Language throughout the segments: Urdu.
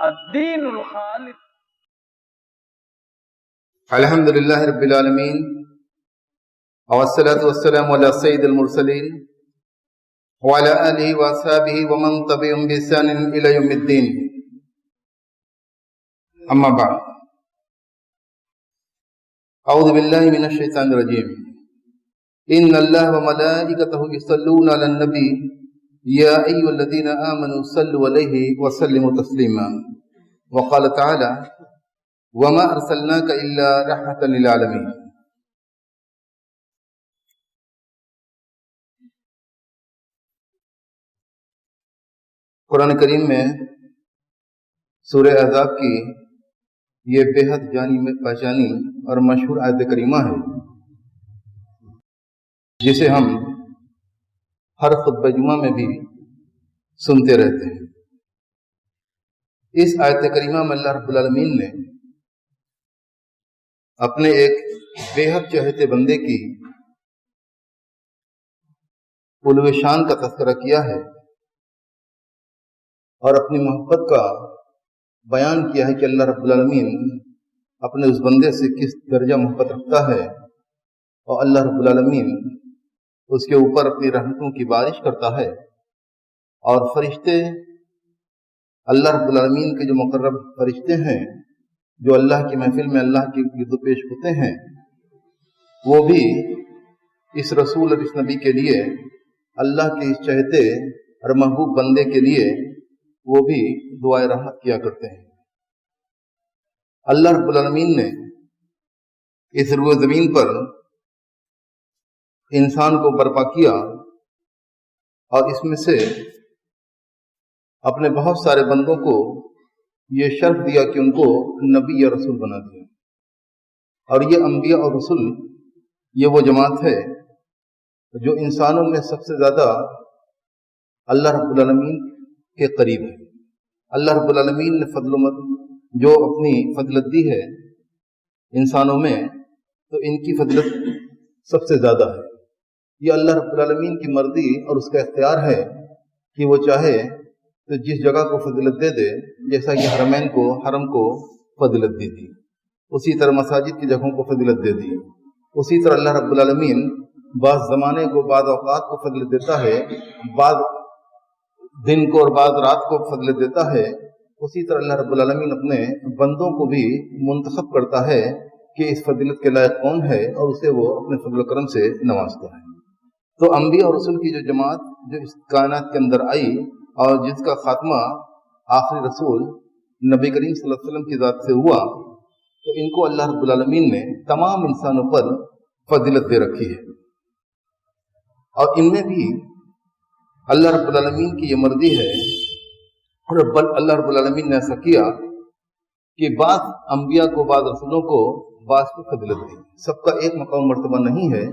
الدین الخالص. الحمد للہ رب العالمین والصلاة والسلام علی سید المرسلین وعلی آلہ واصحابہ ومن تبعهم بإحسان الی یوم الدین. اما بعد، اعوذ باللہ من الشیطان الرجیم. ان اللہ وملائکتہ یصلون علی النبی یا ایھا الذین آمنوا صلوا علیہ وسلموا تسلیما. وقال تعالی وما ارسلناک الا رحمۃ للعالمین. قرآن کریم میں سورہ احزاب کی یہ بے حد جانی پہچانی اور مشہور آیت کریمہ ہے، جسے ہم ہر خطبہ جمعہ میں بھی سنتے رہتے ہیں. اس آیت کریمہ میں اللہ رب العالمین نے اپنے ایک بے حد چہتے بندے کی علو شان کا تذکرہ کیا ہے اور اپنی محبت کا بیان کیا ہے کہ اللہ رب العالمین اپنے اس بندے سے کس درجہ محبت رکھتا ہے، اور اللہ رب العالمین اس کے اوپر اپنی رحمتوں کی بارش کرتا ہے، اور فرشتے اللہ رب العالمین کے جو مقرب فرشتے ہیں جو اللہ کی محفل میں اللہ کی گرد پیش ہوتے ہیں، وہ بھی اس رسول اور اس نبی کے لیے، اللہ کے اس چہتے اور محبوب بندے کے لیے وہ بھی دعائے رحمت کیا کرتے ہیں. اللہ رب العالمین نے اس روئے زمین پر انسان کو برپا کیا اور اس میں سے اپنے بہت سارے بندوں کو یہ شرف دیا کہ ان کو نبی یا رسول بنا دیا. اور یہ انبیاء اور رسول یہ وہ جماعت ہے جو انسانوں میں سب سے زیادہ اللہ رب العالمین کے قریب ہے. اللہ رب العالمین نے جو اپنی فضلت دی ہے انسانوں میں، تو ان کی فضلت سب سے زیادہ ہے. یہ اللہ رب العالمین کی مرضی اور اس کا اختیار ہے کہ وہ چاہے تو جس جگہ کو فضلت دے دے، جیسا کہ حرمین کو، حرم کو فضلت دی تھی، اسی طرح مساجد کی جگہوں کو فضلت دے دی. اسی طرح اللہ رب العالمین بعض زمانے کو، بعض اوقات کو فضلت دیتا ہے، بعض دن کو اور بعض رات کو فضلت دیتا ہے. اسی طرح اللہ رب العالمین اپنے بندوں کو بھی منتخب کرتا ہے کہ اس فضلت کے لائق کون ہے، اور اسے وہ اپنے فضل و کرم سے نوازتا ہے. تو انبیاء اور رسول کی جو جماعت جو اس کائنات کے اندر آئی اور جس کا خاتمہ آخری رسول نبی کریم صلی اللہ علیہ وسلم کی ذات سے ہوا، تو ان کو اللہ رب العالمین نے تمام انسانوں پر فضیلت دے رکھی ہے. اور ان میں بھی اللہ رب العالمین کی یہ مرضی ہے، اور اللہ رب العالمین نے ایسا کیا کہ بعض انبیاء کو، بعض رسولوں کو بعض کو فضیلت دی. سب کا ایک مقام مرتبہ نہیں ہے.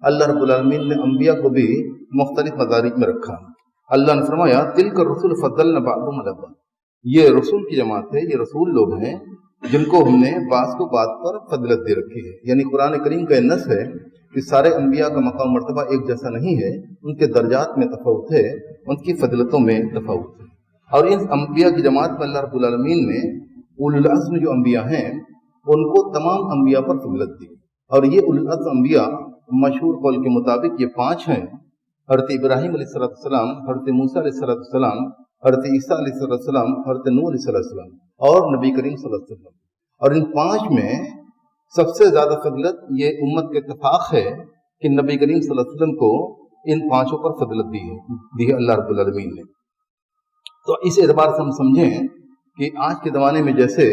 اللہ رب العالمین نے انبیاء کو بھی مختلف مدارج میں رکھا. اللہ نے فرمایا تلک الرسل فضلنا بعضهم علی بعض. یہ رسول کی جماعت ہے، یہ رسول لوگ ہیں جن کو ہم نے بعض کو بعض پر فضیلت دے رکھی ہے. یعنی قرآن کریم کا نص ہے کہ سارے انبیاء کا مقام مرتبہ ایک جیسا نہیں ہے، ان کے درجات میں تفاوت ہے، ان کی فضیلتوں میں تفاوت ہے. اور ان انبیاء کی جماعت میں اللہ رب العالمین نے اولو العزم جو انبیاء ہیں ان کو تمام انبیاء پر فضیلت دی. اور یہ اولو العزم انبیاء مشہور قول کے مطابق یہ 5 ہیں: حضرت ابراہیم علیہ السلام، حضرت موسیٰ علیہ السلام، حضرت عیسیٰ علیہ السلام، حضرت نوح علیہ السلام، اور نبی کریم صلی اللہ علیہ وسلم. اور ان 5 میں سب سے زیادہ فضیلت یہ امت کے اتفاق ہے کہ نبی کریم صلی اللہ علیہ وسلم کو ان 5 پر فضیلت دی ہے اللہ رب العالمین نے. تو اس اعتبار سے ہم سمجھیں کہ آج کے زمانے میں جیسے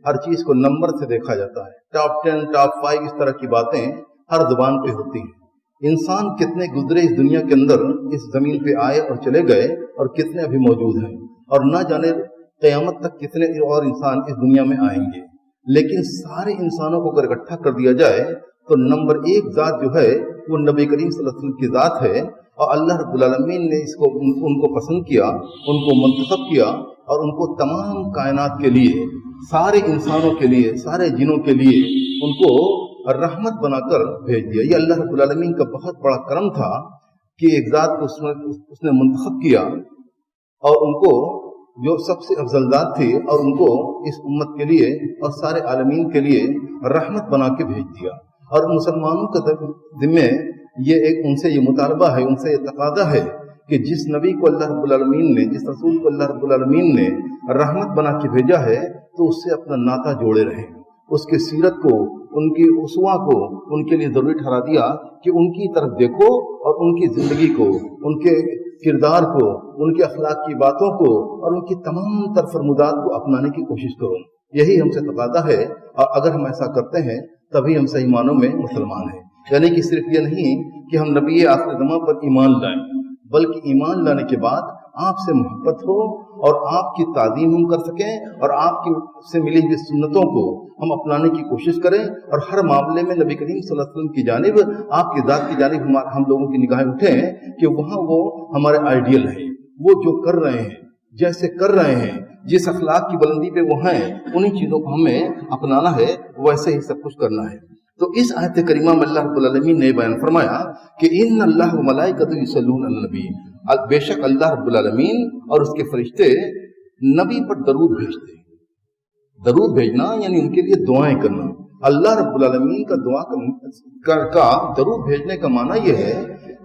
ہر چیز کو نمبر سے دیکھا جاتا ہے، ٹاپ 10 ٹاپ 5 اس طرح کی باتیں ہر زبان پہ ہوتی ہیں. انسان کتنے گزرے اس دنیا کے اندر، اس زمین پہ آئے اور چلے گئے، اور کتنے ابھی موجود ہیں، اور نہ جانے قیامت تک کتنے اور انسان اس دنیا میں آئیں گے. لیکن سارے انسانوں کو اگر اکٹھا کر دیا جائے تو نمبر 1 ذات جو ہے وہ نبی کریم صلی اللہ علیہ وسلم کی ذات ہے. اور اللہ رب العالمین نے ان کو پسند کیا، ان کو منتخب کیا، اور ان کو تمام کائنات کے لیے، سارے انسانوں کے لیے، سارے جنوں کے لیے ان کو رحمت بنا کر بھیج دیا. یہ اللہ رب العالمین کا بہت بڑا کرم تھا کہ ایک ذات کو اس نے منتخب کیا اور ان کو جو سب سے افضل ذات تھی، اور ان کو اس امت کے لیے اور سارے عالمین کے لیے رحمت بنا کے بھیج دیا. اور مسلمانوں کے ذمے یہ ایک ان سے یہ مطالبہ ہے، ان سے یہ تقاضا ہے کہ جس نبی کو اللہ رب العالمین نے، جس رسول کو اللہ رب العالمین نے رحمت بنا کے بھیجا ہے، تو اس سے اپنا ناطہ جوڑے رہیں. اس کی سیرت کو، ان کی اسوا کو ان کے لیے ضروری ٹھہرا دیا کہ ان کی طرف دیکھو اور ان کی زندگی کو، ان کے کردار کو، ان کے اخلاق کی باتوں کو اور ان کی تمام تر فرمودات کو اپنانے کی کوشش کرو. یہی ہم سے تقاضا ہے، اور اگر ہم ایسا کرتے ہیں تبھی ہم صحیح معنوں میں مسلمان ہیں. یعنی کہ صرف یہ نہیں کہ ہم نبی آخر زمان پر ایمان لائیں، بلکہ ایمان لانے کے بعد آپ سے محبت ہو اور آپ کی تعظیم ہم کر سکیں، اور آپ کی سے ملی ہوئی سنتوں کو ہم اپنانے کی کوشش کریں، اور ہر معاملے میں نبی کریم صلی اللہ علیہ وسلم کی جانب، آپ کی ذات کی جانب ہم لوگوں کی نگاہیں اٹھیں کہ وہاں وہ ہمارے آئیڈیل ہیں. وہ جو کر رہے ہیں، جیسے کر رہے ہیں، جس اخلاق کی بلندی پہ وہ ہیں، انہی چیزوں کو ہمیں اپنانا ہے، ویسے ہی سب کچھ کرنا ہے. تو اس آیت کریمہ میں اللہ رب العالمین نے بیان فرمایا کہ ان اللہ و ملائکۃ یصلون علی النبی، بے شک اللہ رب العالمین اور اس کے فرشتے نبی پر درود بھیجتے ہیں. درود بھیجنا یعنی ان کے لیے دعائیں کرنا. اللہ رب العالمین کا دعا کا درود بھیجنے کا معنی یہ ہے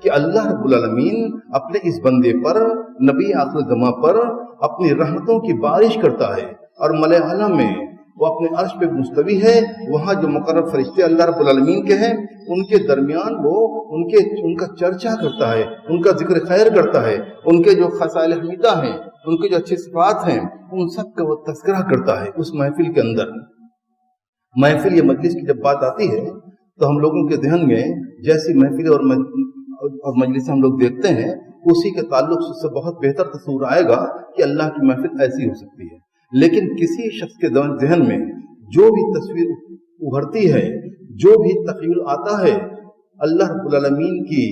کہ اللہ رب العالمین اپنے اس بندے پر، نبی آخر زمان پر اپنی رحمتوں کی بارش کرتا ہے، اور ملائے اعلیٰ میں وہ اپنے عرش پہ مستوی ہے. وہاں جو مقرر فرشتے اللہ رب العالمین کے ہیں، ان کے درمیان وہ ان کا چرچا کرتا ہے، ان کا ذکر خیر کرتا ہے، ان کے جو خصائل حمیدہ ہیں، ان کے جو اچھے صفات ہیں، ان سب کا وہ تذکرہ کرتا ہے اس محفل کے اندر. محفل یا مجلس کی جب بات آتی ہے تو ہم لوگوں کے ذہن میں جیسی محفل اور مجلس ہم لوگ دیکھتے ہیں، اسی کے تعلق سے بہت بہتر تصور آئے گا کہ اللہ کی محفل ایسی ہو سکتی ہے. لیکن کسی شخص کے ذہن میں جو بھی تصویر ابھرتی ہے، جو بھی تخیل آتا ہے، اللہ رب العالمین کی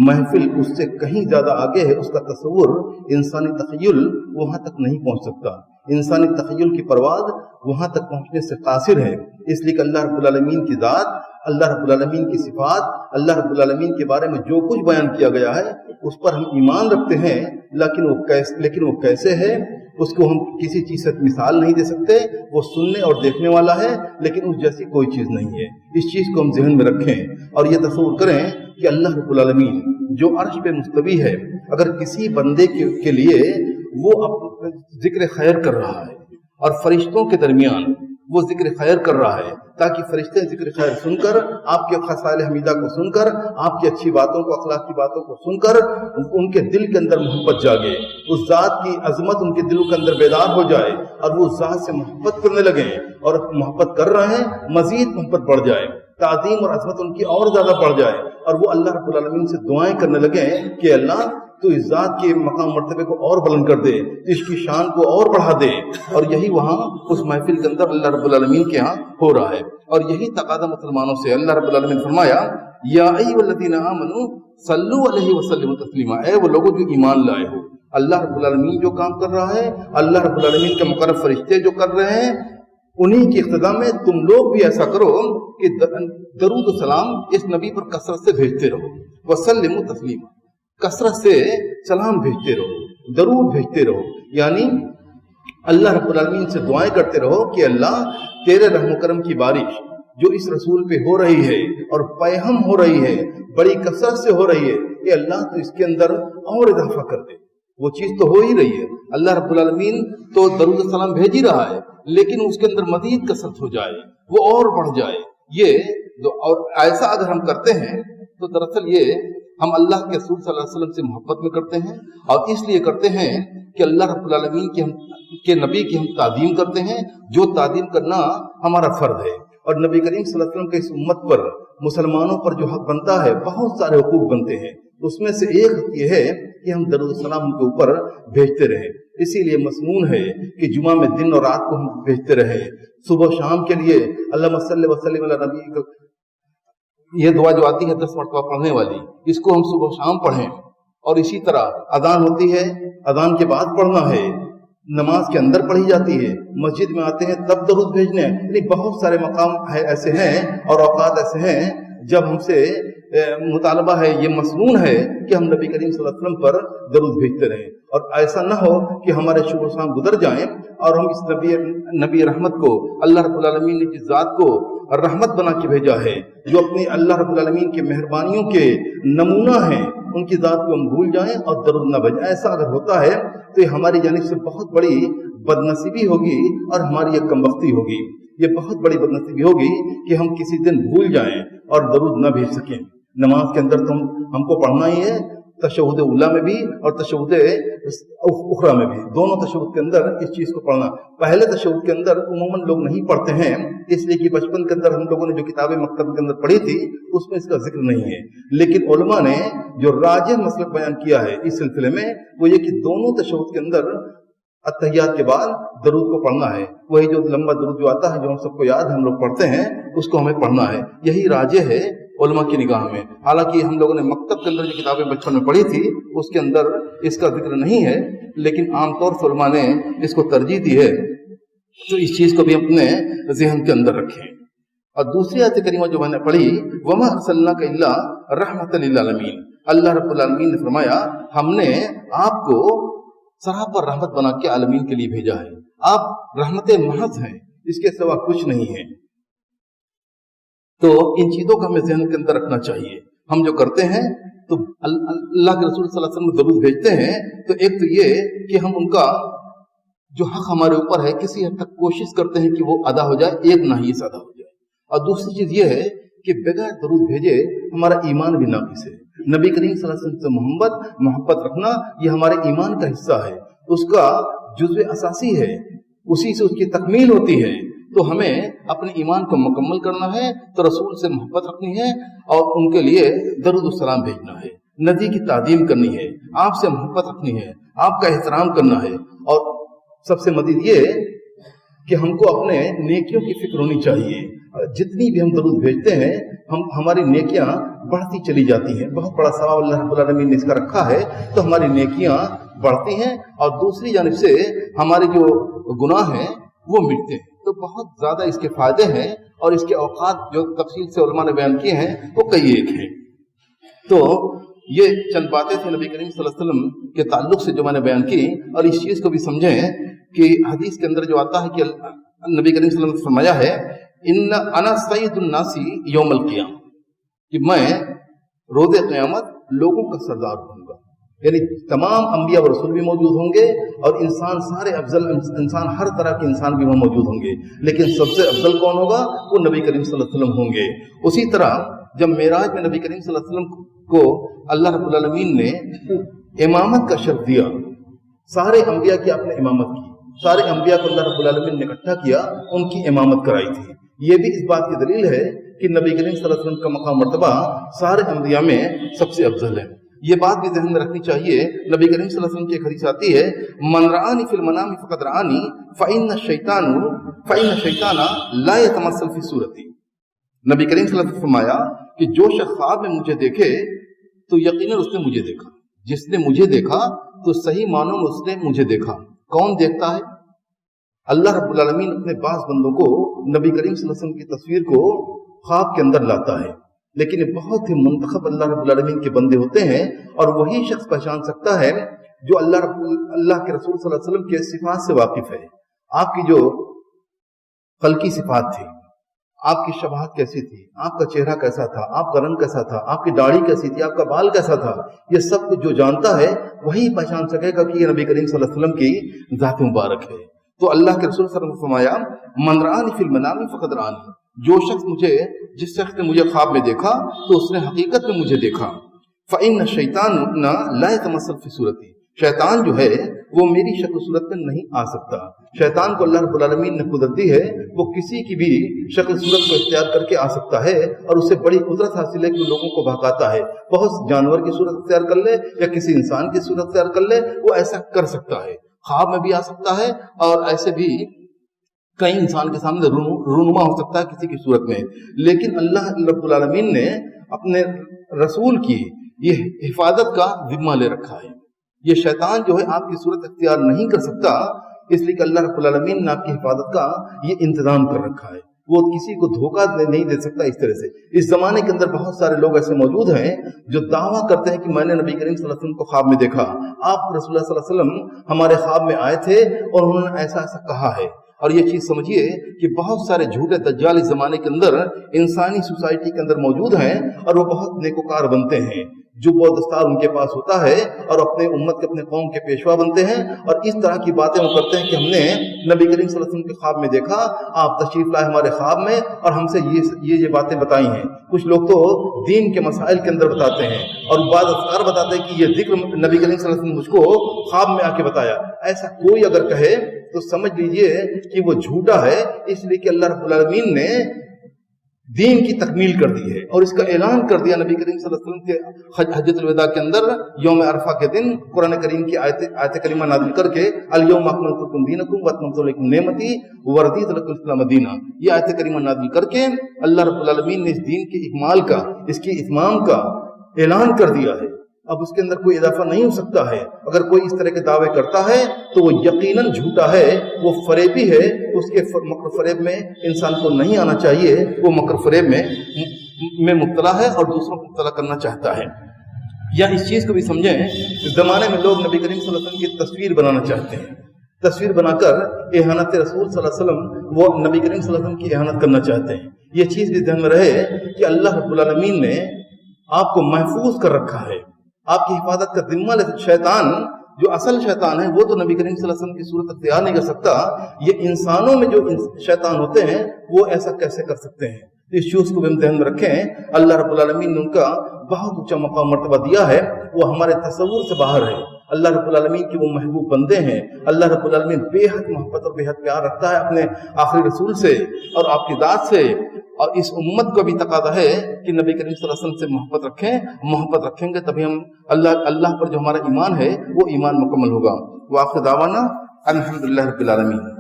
محفل اس سے کہیں زیادہ آگے ہے. اس کا تصور انسانی تخیل وہاں تک نہیں پہنچ سکتا. انسانی تخیل کی پرواز وہاں تک پہنچنے سے قاصر ہے. اس لیے کہ اللہ رب العالمین کی ذات، اللہ رب العالمین کی صفات، اللہ رب العالمین کے بارے میں جو کچھ بیان کیا گیا ہے اس پر ہم ایمان رکھتے ہیں، لیکن وہ کیسے ہے اس کو ہم کسی چیز سے مثال نہیں دے سکتے. وہ سننے اور دیکھنے والا ہے، لیکن اس جیسی کوئی چیز نہیں ہے. اس چیز کو ہم ذہن میں رکھیں اور یہ تصور کریں کہ اللہ رب العالمین جو عرش پہ مستوی ہے، اگر کسی بندے کے لیے وہ ذکر خیر کر رہا ہے، اور فرشتوں کے درمیان وہ ذکر خیر کر رہا ہے، تاکہ فرشتے ذکر خیر سن کر، آپ کے خصائل حمیدہ کو سن کر، آپ کی اچھی باتوں کو، اخلاق کی باتوں کو سن کر ان کے دل کے اندر محبت جاگے، اس ذات کی عظمت ان کے دلوں کے اندر بیدار ہو جائے، اور وہ ذات سے محبت کرنے لگیں، اور محبت کر رہے ہیں، مزید محبت بڑھ جائے، تعظیم اور عظمت ان کی اور زیادہ بڑھ جائے، اور وہ اللہ رب العالمین سے دعائیں کرنے لگیں کہ اللہ تو اس ذات کے مقام مرتبے کو اور بلند کر دے، اس کی شان کو اور بڑھا دے. اور یہی وہاں اس محفل کے اندر اللہ رب العالمین کے ہاں ہو رہا ہے. اور یہی تقاضا مسلمانوں سے. اللہ رب العالمین فرمایا یا ایھا الذین آمنوا صلوا علیہ وسلموا تسلیما، اے وہ لوگوں جو ایمان لائے ہو. اللہ رب العالمین جو کام کر رہا ہے، اللہ رب العالمین کے مقرر فرشتے جو کر رہے ہیں، انہی کی اقتداء میں تم لوگ بھی ایسا کرو کہ درود و سلام اس نبی پر کثرت سے بھیجتے رہو. وسلموا تسلیما، کثرت سے سلام بھیجتے رہو، درود بھیجتے رہو. یعنی اللہ رب العالمین سے دعائیں کرتے رہو کہ اللہ تیرے رحم و کرم کی بارش جو اس رسول پہ ہو رہی ہے اور پیہم ہو رہی ہے، بڑی کثرت سے ہو رہی ہے، کہ اللہ تو اس کے اندر اور اضافہ کر دے. وہ چیز تو ہو ہی رہی ہے، اللہ رب العالمین تو درود و سلام بھیج ہی رہا ہے، لیکن اس کے اندر مزید کثرت ہو جائے، وہ اور بڑھ جائے. یہ اور ایسا اگر ہم کرتے ہیں تو دراصل یہ ہم اللہ کے رسول صلی اللہ علیہ وسلم سے محبت میں کرتے ہیں، اور اس لیے کرتے ہیں کہ اللہ رب العالمین کے نبی کی ہم تعظیم کرتے ہیں، جو تعظیم کرنا ہمارا فرض ہے. اور نبی کریم صلی اللہ علیہ وسلم کے اس امت پر، مسلمانوں پر جو حق بنتا ہے، بہت سارے حقوق بنتے ہیں. اس میں سے ایک یہ ہے کہ ہم درود السلام کے اوپر بھیجتے رہیں. اسی لیے مسنون ہے کہ جمعہ میں دن اور رات کو ہم بھیجتے رہیں. صبح شام کے لیے اللہم صلی وسلم علی نبی، یہ دعا جو آتی ہے 10 مرتبہ پڑھنے والی، اس کو ہم صبح شام پڑھیں. اور اسی طرح اذان ہوتی ہے، اذان کے بعد پڑھنا ہے، نماز کے اندر پڑھی جاتی ہے، مسجد میں آتے ہیں تب درود بھیجنے ہیں. یعنی بہت سارے مقام ایسے ہیں اور اوقات ایسے ہیں جب ہم سے مطالبہ ہے، یہ مسنون ہے کہ ہم نبی کریم صلی اللہ علیہ وسلم پر درود بھیجتے رہیں، اور ایسا نہ ہو کہ ہمارے شکر سام گزر جائیں اور ہم اس نبی رحمت کو، اللہ رب العالمین نے جس ذات کو رحمت بنا کے بھیجا ہے، جو اپنی اللہ رب العالمین کے مہربانیوں کے نمونہ ہیں، ان کی ذات کو ہم بھول جائیں اور درود نہ بھیجیں۔ ایسا اگر ہوتا ہے تو یہ ہماری جانب سے بہت بڑی بدنصیبی ہوگی اور ہماری ایک کم بختی ہوگی۔ یہ بہت بڑی بدنصیبی ہوگی کہ ہم کسی دن بھول جائیں اور درود نہ بھیج سکیں۔ نماز کے اندر تو ہم کو پڑھنا ہی ہے، تشہد اولیٰ میں بھی اور تشہد اخری میں بھی، دونوں تشہد کے اندر اس چیز کو پڑھنا۔ پہلے تشہد کے اندر عموماً لوگ نہیں پڑھتے ہیں، اس لیے کہ بچپن کے اندر ہم لوگوں نے جو کتابیں مکتب کے اندر پڑھی تھی اس میں اس کا ذکر نہیں ہے، لیکن علماء نے جو راجح مسلک بیان کیا ہے اس سلسلے میں وہ یہ کہ دونوں تشہد کے اندر اتحیات کے بعد درود کو پڑھنا ہے۔ وہی جو لمبا درود جو آتا ہے، جو ہم سب کو یاد ہے، ہم لوگ پڑھتے ہیں، اس کو ہمیں پڑھنا ہے۔ یہی راجح ہے علماء کی نگاہ میں۔ حالانکہ ہم لوگوں نے مکتب کے اندر جو کتابیں بچپن میں پڑھی تھی اس کے اندر اس کا ذکر نہیں ہے، لیکن عام طور سے علماء نے اس کو ترجیح دی ہے، تو اس چیز کو بھی اپنے ذہن کے اندر رکھیں۔ اور دوسری آیت کریمہ جو میں نے پڑھی، وَمَا أَرْسَلْنَاكَ إِلَّا رَحْمَةً لِّلْعَالَمِينَ، اللہ رب العالمین نے فرمایا ہم نے آپ کو سراپر رحمت بنا کے عالمین کے لیے بھیجا ہے، آپ رحمت محض ہیں، اس کے سوا کچھ نہیں ہے۔ تو ان چیزوں کو ہمیں ذہن کے اندر رکھنا چاہیے۔ ہم جو کرتے ہیں تو اللہ کے رسول صلی اللہ علیہ وسلم درود بھیجتے ہیں تو ایک تو یہ کہ ہم ان کا جو حق ہمارے اوپر ہے کسی حد تک کوشش کرتے ہیں کہ وہ ادا ہو جائے، ایک نہ ہی ادا ہو جائے۔ اور دوسری چیز یہ ہے کہ بغیر درود بھیجے ہمارا ایمان بھی ناقص ہے۔ نبی کریم صلی اللہ علیہ وسلم سے محبت رکھنا یہ ہمارے ایمان کا حصہ ہے، اس کا جزو اساسی ہے، اسی سے اس کی تکمیل ہوتی ہے۔ تو ہمیں اپنے ایمان کو مکمل کرنا ہے تو رسول سے محبت رکھنی ہے اور ان کے لیے درود السلام بھیجنا ہے، نبی کی تعظیم کرنی ہے، آپ سے محبت رکھنی ہے، آپ کا احترام کرنا ہے۔ اور سب سے مزید یہ کہ ہم کو اپنے نیکیوں کی فکر ہونی چاہیے۔ جتنی بھی ہم درود بھیجتے ہیں ہماری نیکیاں بڑھتی چلی جاتی ہیں، بہت بڑا ثواب اللہ رب العالمین نے اس کا رکھا ہے، تو ہماری نیکیاں بڑھتی ہیں اور دوسری جانب سے ہمارے جو گناہ ہیں وہ مٹتے ہیں۔ تو بہت زیادہ اس کے فائدے ہیں اور اس کے اوقات جو تفصیل سے علماء نے بیان کیے ہیں وہ کئی ایک ہیں۔ تو یہ چند باتیں تھیں نبی کریم صلی اللہ علیہ وسلم کے تعلق سے جو میں نے بیان کی، اور اس چیز کو بھی سمجھیں کہ حدیث کے اندر جو آتا ہے کہ نبی کریم صلی اللہ علیہ وسلم نے فرمایا ہے ان انا سید الناس یوم القیامہ، کہ میں روز قیامت لوگوں کا سردار ہوں گا، یعنی تمام انبیاء و رسول بھی موجود ہوں گے اور انسان سارے افضل انسان، ہر طرح کے انسان بھی وہاں موجود ہوں گے، لیکن سب سے افضل کون ہوگا؟ وہ نبی کریم صلی اللہ علیہ وسلم ہوں گے۔ اسی طرح جب معراج میں نبی کریم صلی اللہ علیہ وسلم کو اللہ رب العالمین نے امامت کا شرف دیا، سارے انبیاء کی اپنے امامت کی، سارے انبیاء کو اللہ رب العالمین نے اکٹھا کیا، ان کی امامت کرائی تھی۔ یہ بھی اس بات کی دلیل ہے کہ نبی کریم صلی اللہ علیہ وسلم کا مقام مرتبہ سارے انبیاء میں سب سے افضل ہے۔ یہ بات بھی ذہن میں رکھنی چاہیے۔ نبی کریم صلی اللہ علیہ وسلم کی ایک حدیث آتی ہے من رآنی فی المنام فقد رآنی فإن الشیطان لا يتمثل فی صورتی۔ نبی کریم صلی اللہ علیہ وسلم فرمایا کہ جو شخص خواب میں مجھے دیکھے تو یقیناً اس نے مجھے دیکھا، جس نے مجھے دیکھا تو صحیح معنوں میں اس نے مجھے دیکھا۔ کون دیکھتا ہے؟ اللہ رب العالمین اپنے بعض بندوں کو نبی کریم صلی اللہ علیہ وسلم کی تصویر کو خواب کے اندر لاتا ہے، لیکن یہ بہت ہی منتخب اللہ رب العالمین کے بندے ہوتے ہیں، اور وہی شخص پہچان سکتا ہے جو اللہ کے رسول صلی اللہ علیہ وسلم کے صفات سے واقف ہے۔ آپ کی جو خلقی صفات تھی، آپ کی شباہت کیسی تھی، آپ کا چہرہ کیسا تھا، آپ کا رنگ کیسا تھا، آپ کی داڑھی کیسی تھی، آپ کا بال کیسا تھا، یہ سب کچھ جو جانتا ہے وہی پہچان سکے گا کہ یہ نبی کریم صلی اللہ علیہ وسلم کی ذات مبارک ہے۔ تو اللہ کے رسول صلی اللہ علیہ وسلم نے فرمایا من رآنی فی المنام فقد رآنی، جو شخص جس شخص نے مجھے خواب میں دیکھا تو اس نے حقیقت میں مجھے دیکھا۔ فإن الشیطان لا يتمثل فی صورتی، شیطان جو ہے وہ میری شکل صورت میں نہیں آ سکتا۔ شیطان کو اللہ رب العالمین نے قدرت دی ہے، وہ کسی کی بھی شکل صورت کو اختیار کر کے آ سکتا ہے، اور اسے بڑی قدرت حاصل ہے کہ وہ لوگوں کو بہکاتا ہے۔ بہت جانور کی صورت اختیار کر لے یا کسی انسان کی صورت اختیار کر لے، وہ ایسا کر سکتا ہے، خواب میں بھی آ سکتا ہے، اور ایسے بھی کئی انسان کے سامنے رونما ہو سکتا ہے کسی کی صورت میں۔ لیکن اللہ رب العالمین نے اپنے رسول کی یہ حفاظت کا ذمہ لے رکھا ہے۔ یہ شیطان جو ہے آپ کی صورت اختیار نہیں کر سکتا، اس لیے کہ اللہ رب العالمین نے آپ کی حفاظت کا یہ انتظام کر رکھا ہے۔ وہ کسی کو دھوکہ نہیں دے سکتا اس طرح سے۔ اس زمانے کے اندر بہت سارے لوگ ایسے موجود ہیں جو دعویٰ کرتے ہیں کہ میں نے نبی کریم صلی اللہ علیہ وسلم کو خواب میں دیکھا، آپ رسول اللہ صلی اللہ علیہ وسلم ہمارے خواب میں آئے تھے اور انہوں نے ایسا ایسا کہا ہے۔ اور یہ چیز سمجھیے کہ بہت سارے جھوٹے دجال اس زمانے کے اندر انسانی سوسائٹی کے اندر موجود ہیں، اور وہ بہت نیکوکار بنتے ہیں، جو وہ دستار ان کے پاس ہوتا ہے، اور اپنے امت کے اپنے قوم کے پیشوا بنتے ہیں، اور اس طرح کی باتیں وہ کرتے ہیں کہ ہم نے نبی کریم صلی اللہ علیہ وسلم کے خواب میں دیکھا، آپ تشریف لائے ہمارے خواب میں اور ہم سے یہ باتیں بتائی ہیں۔ کچھ لوگ تو دین کے مسائل کے اندر بتاتے ہیں اور بعض افکار بتاتے ہیں کہ یہ ذکر نبی کریم صلی اللہ علیہ وسلم نے مجھ کو خواب میں آ کے بتایا۔ ایسا کوئی اگر کہے تو سمجھ لیجئے کہ وہ جھوٹا ہے، اس لیے کہ اللہ رب العالمین نے دین کی تکمیل کر دی ہے اور اس کا اعلان کر دیا نبی کریم صلی اللہ علیہ وسلم کے حجۃ الوداع کے اندر، یوم عرفہ کے دن قرآن کریم کی آیت کریمہ نازل کر کے، الیوم اکملت لکم دینکم واتممت علیکم نعمتی ورضیت لکم الاسلام دینا، یہ آیت کریمہ نازل کر کے اللہ رب العالمین نے اس دین کے اکمال کا، اس کی اتمام کا اعلان کر دیا ہے۔ اب اس کے اندر کوئی اضافہ نہیں ہو سکتا ہے۔ اگر کوئی اس طرح کے دعوے کرتا ہے تو وہ یقیناً جھوٹا ہے، وہ فریبی ہے، اس کے مکر فریب میں انسان کو نہیں آنا چاہیے، وہ مکر فریب میں مبتلا ہے اور دوسروں کو مبتلا کرنا چاہتا ہے۔ یا اس چیز کو بھی سمجھیں، اس زمانے میں لوگ نبی کریم صلی اللہ علیہ وسلم کی تصویر بنانا چاہتے ہیں، تصویر بنا کر اہانت رسول صلی اللہ علیہ وسلم، وہ نبی کریم صلی اللہ علیہ وسلم کی اہانت کرنا چاہتے ہیں۔ یہ چیز بھی ذہن میں رہے کہ اللہ رب العالمین نے آپ کو محفوظ کر رکھا ہے، آپ کی حفاظت کا ذمہ لے۔ شیطان جو اصل شیطان ہے وہ تو نبی کریم صلی اللہ علیہ وسلم کی صورت اختیار نہیں کر سکتا، یہ انسانوں میں جو شیطان ہوتے ہیں وہ ایسا کیسے کر سکتے ہیں؟ اس چیز کو بھی ہم ذہن میں رکھیں۔ اللہ رب العالمین نے ان کا بہت اونچا مقام مرتبہ دیا ہے، وہ ہمارے تصور سے باہر ہے۔ اللہ رب العالمین کے وہ محبوب بندے ہیں، اللہ رب العالمین بے حد محبت اور بے حد پیار رکھتا ہے اپنے آخری رسول سے اور آپ کی ذات سے، اور اس امت کو بھی تقاضا ہے کہ نبی کریم صلی اللہ علیہ وسلم سے محبت رکھیں گے تبھی ہم اللہ پر جو ہمارا ایمان ہے وہ ایمان مکمل ہوگا۔ وآخر دعوانا الحمدللہ رب العالمین۔